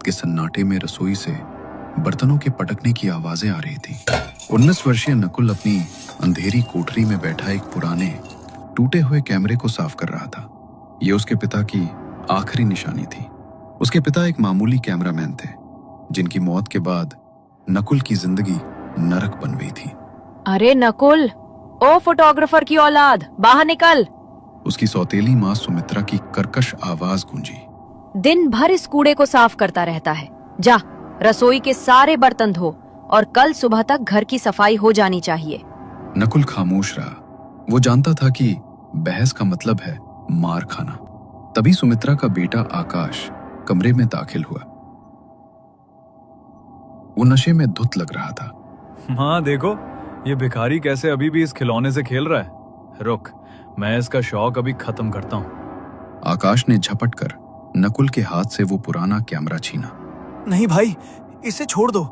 के सन्नाटे में रसोई से बर्तनों के पटकने की आवाजें आ रही थी। 19 वर्षीय नकुल अपनी अंधेरी कोठरी में बैठा एक पुराने टूटे हुए कैमरे को साफ कर रहा था। ये उसके पिता की आखिरी निशानी थी। उसके पिता एक मामूली कैमरामैन थे, जिनकी मौत के बाद नकुल की जिंदगी नरक बन गई थी। अरे नकुल, ओ फोटोग्राफर की औलाद, बाहर निकल। उसकी सौतेली माँ सुमित्रा की कर्कश आवाज गूंजी। दिन भर इस कूड़े को साफ करता रहता है। जा, रसोई के सारे बर्तन धो और कल सुबह तक घर की सफाई हो जानी चाहिए। नकुल खामोश रहा। वो जानता था कि बहस का मतलब है मार खाना। तभी सुमित्रा का बेटा आकाश कमरे में दाखिल हुआ। वो नशे में धुत लग रहा था। माँ देखो, ये भिखारी कैसे अभी भी इस खिलौने से खेल रहा है। रुक, मैं इसका शौक अभी खत्म करता हूँ। आकाश ने झपट कर नकुल के हाथ से वो पुराना कैमरा छीना। नहीं भाई, इसे छोड़ दो,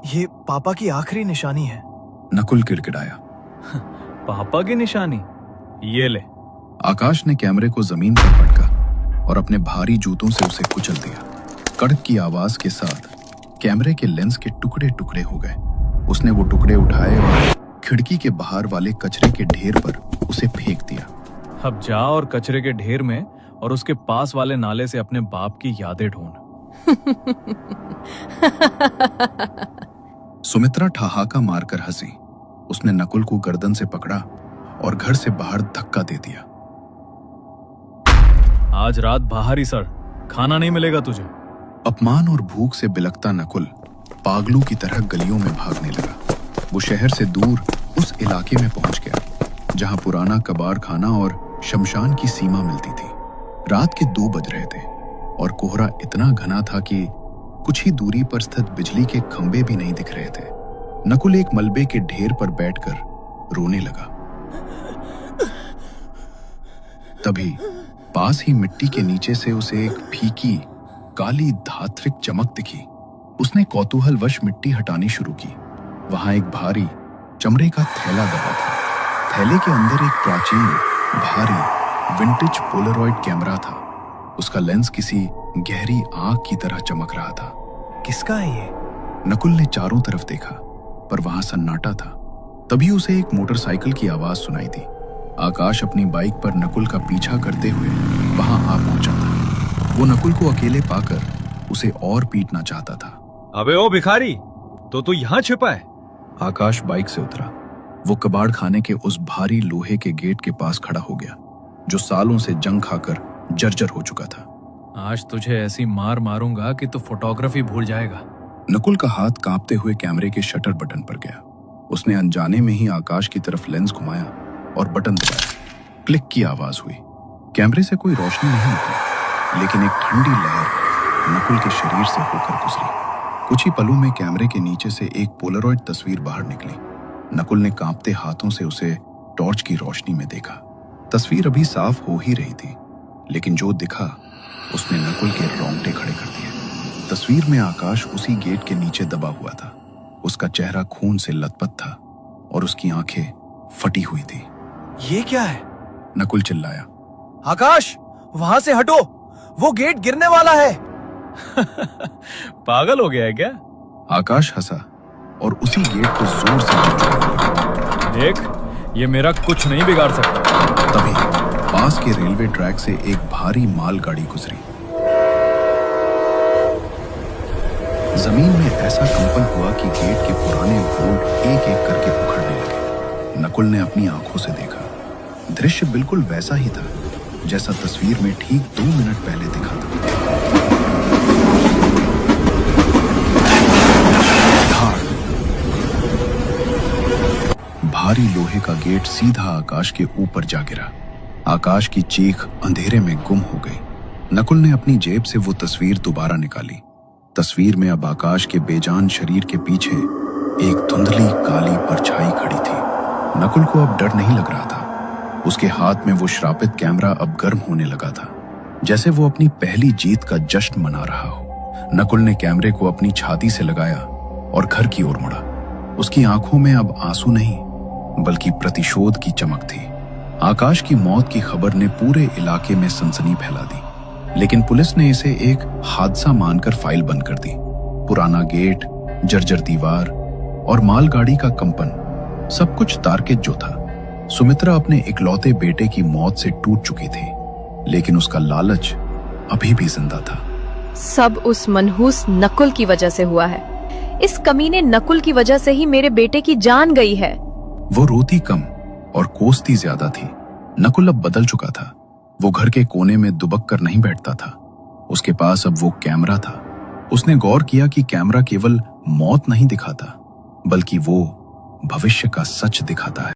ये पापा की आखिरी निशानी है। नकुल गिड़गिड़ाया। पापा की निशानी? ये ले। आकाश ने कैमरे को जमीन पर पटका और अपने भारी जूतों से उसे कुचल दिया। कड़क की आवाज के साथ कैमरे के लेंस के टुकड़े टुकड़े हो गए। उसने वो टुकड़े उठाए और खिड़की के बाहर वाले कचरे के ढेर पर उसे फेंक दिया। अब जा और कचरे के ढेर में और उसके पास वाले नाले से अपने बाप की यादें ढूंढ। सुमित्रा ठहाका मारकर हंसी। उसने नकुल को गर्दन से पकड़ा और घर से बाहर धक्का दे दिया। आज रात बाहर ही सड़, खाना नहीं मिलेगा तुझे। अपमान और भूख से बिलखता नकुल पागलों की तरह गलियों में भागने लगा। वो शहर से दूर उस इलाके में पहुंच गया जहां पुराना कबाड़ खाना और शमशान की सीमा मिलती थी। रात के 2 बज रहे थे और कोहरा इतना घना था कि कुछ ही दूरी पर स्थित बिजली के खंभे भी नहीं दिख रहे थे। नकुल एक मलबे के ढेर पर बैठकर रोने लगा। तभी पास ही मिट्टी के नीचे से उसे एक फीकी काली धात्विक चमक दिखी। उसने कौतूहलवश मिट्टी हटानी शुरू की। वहां एक भारी चमड़े का थैला दबा था। थैले के अंदर एक प्राचीन भारी विंटेज पोलरॉइड कैमरा था। उसका लेंस किसी गहरी आग की तरह चमक रहा था। किसका है ये? नकुल ने चारों तरफ देखा, पर वहां सन्नाटा था। तभी उसे एक मोटरसाइकिल की आवाज सुनाई दी। आकाश अपनी बाइक पर नकुल का पीछा करते हुए वहां आ पहुंचा था। वो नकुल को अकेले पाकर उसे और पीटना चाहता था। अबे ओ भिखारी, तो तू यहाँ छिपा है? आकाश बाइक से उतरा। वो कबाड़ खाने के उस भारी लोहे के गेट के पास खड़ा हो गया, जो सालों से जंग खाकर जर्जर हो चुका था। आज तुझे ऐसी मार मारूंगा कि तू फोटोग्राफी भूल जाएगा। नकुल का हाथ कांपते हुए कैमरे के शटर बटन पर गया। उसने अनजाने में ही आकाश की तरफ लेंस घुमाया और बटन दबाया। क्लिक की आवाज हुई। कैमरे से कोई रोशनी नहीं निकली, लेकिन एक ठंडी लहर नकुल के शरीर से होकर गुजरी। कुछ ही पलों में कैमरे के नीचे से एक पोलरॉइड तस्वीर बाहर निकली। नकुल ने कांपते हाथों से उसे टॉर्च की रोशनी में देखा। तस्वीर अभी साफ हो ही रही थी, लेकिन जो दिखा उसने नकुल के रोंगटे खड़े कर दिए। तस्वीर में आकाश उसी गेट के नीचे दबा हुआ था। उसका चेहरा खून से लथपथ था और उसकी आंखें फटी हुई थी। ये क्या है? नकुल चिल्लाया। आकाश, वहां से हटो, वो गेट गिरने वाला है। पागल हो गया है क्या? आकाश हंसा और उसी गेट को जोर से झटकाने लगा। देख, ये मेरा कुछ नहीं बिगाड़ सकता। तभी पास के रेलवे ट्रैक से एक भारी मालगाड़ी गुजरी। जमीन में ऐसा कंपन हुआ कि गेट के पुराने बोल्ट एक एक करके उखड़ने लगे। नकुल ने अपनी आंखों से देखा। दृश्य बिल्कुल वैसा ही था जैसा तस्वीर में ठीक 2 मिनट पहले दिखा था। भारी लोहे का गेट सीधा आकाश के ऊपर जा गिरा। आकाश की चीख अंधेरे में गुम हो गई। नकुल ने अपनी जेब से वो तस्वीर दोबारा निकाली। तस्वीर में अब आकाश के बेजान शरीर के पीछे एक धुंधली काली परछाई खड़ी थी। नकुल को अब डर नहीं लग रहा था। उसके हाथ में वो श्रापित कैमरा अब गर्म होने लगा था, जैसे वो अपनी पहली जीत का जश्न मना रहा हो। नकुल ने कैमरे को अपनी छाती से लगाया और घर की ओर मुड़ा। उसकी आंखों में अब आंसू नहीं, बल्कि प्रतिशोध की चमक थी। आकाश की मौत की खबर ने पूरे इलाके में सनसनी फैला दी। लेकिन पुलिस ने इसे एक हादसा मानकर फाइल बंद कर दी। पुराना गेट, जर्जर दीवार और मालगाड़ी का कंपन, सब कुछ तार्किक जो था। सुमित्रा अपने इकलौते बेटे की मौत से टूट चुकी थी, लेकिन उसका लालच अभी भी जिंदा था। सब उस मनहूस नकुल की वजह से हुआ है। इस कमीने नकुल की वजह से ही मेरे बेटे की जान गई है। वो रोती कम और कोसती ज्यादा थी। नकुल अब बदल चुका था। वो घर के कोने में दुबक कर नहीं बैठता था। उसके पास अब वो कैमरा था। उसने गौर किया कि कैमरा केवल मौत नहीं दिखाता, बल्कि वो भविष्य का सच दिखाता है।